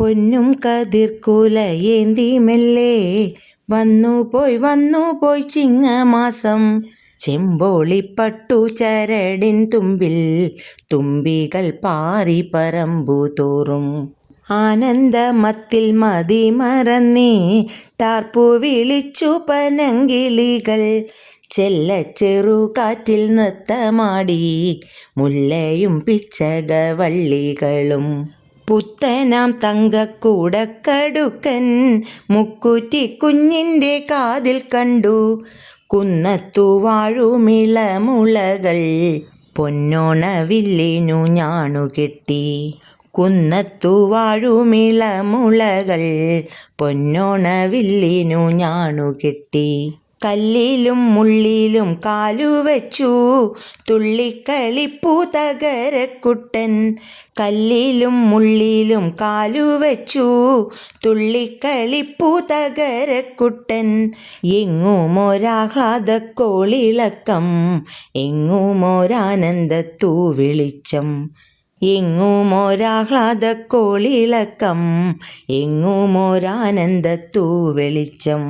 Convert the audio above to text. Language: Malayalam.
പൊന്നും കതിർക്കുലയേന്തി മെല്ലെ വന്നു പോയി ചിങ്ങമാസം. ചെമ്പോളിപ്പട്ടു ചരടിൻ തുമ്പിൽ തുമ്പികൾ പാറി പറമ്പു തോറും. ആനന്ദമത്തിൽ മതിമറന്നീ ടാർപ്പു വിളിച്ചു പനങ്കിളികൾ. ചെറുകാറ്റിൽ നൃത്തമാടി മുല്ലയും പിച്ചകവള്ളികളും. പുത്തനാം തങ്കക്കൂടക്കടുക്കൻ മുക്കുറ്റി കുഞ്ഞിൻ്റെ കാതിൽ കണ്ടു. കുന്നത്തു വാഴുമിളമുളകൾ പൊന്നോണവില്ലിനു ഞാണുകെട്ടി. കുന്നത്തു വാഴുമിളമുളകൾ പൊന്നോണവില്ലിനു ഞാണുകെട്ടി. കല്ലിലും മുള്ളിലും കാലുവച്ചു തുള്ളിക്കളിപ്പൂ തകരക്കുട്ടൻ. കല്ലിലും മുള്ളിലും കാലുവച്ചു തുള്ളിക്കളിപ്പൂ തകരക്കുട്ടൻ. എങ്ങുമൊരാഹ്ലാദക്കോളിളക്കം എങ്ങുമൊരാനന്ദത്തൂ വെളിച്ചം. എങ്ങുമൊരാഹ്ലാദക്കോളിളക്കം എങ്ങുമൊരാനന്ദത്തൂ വെളിച്ചം.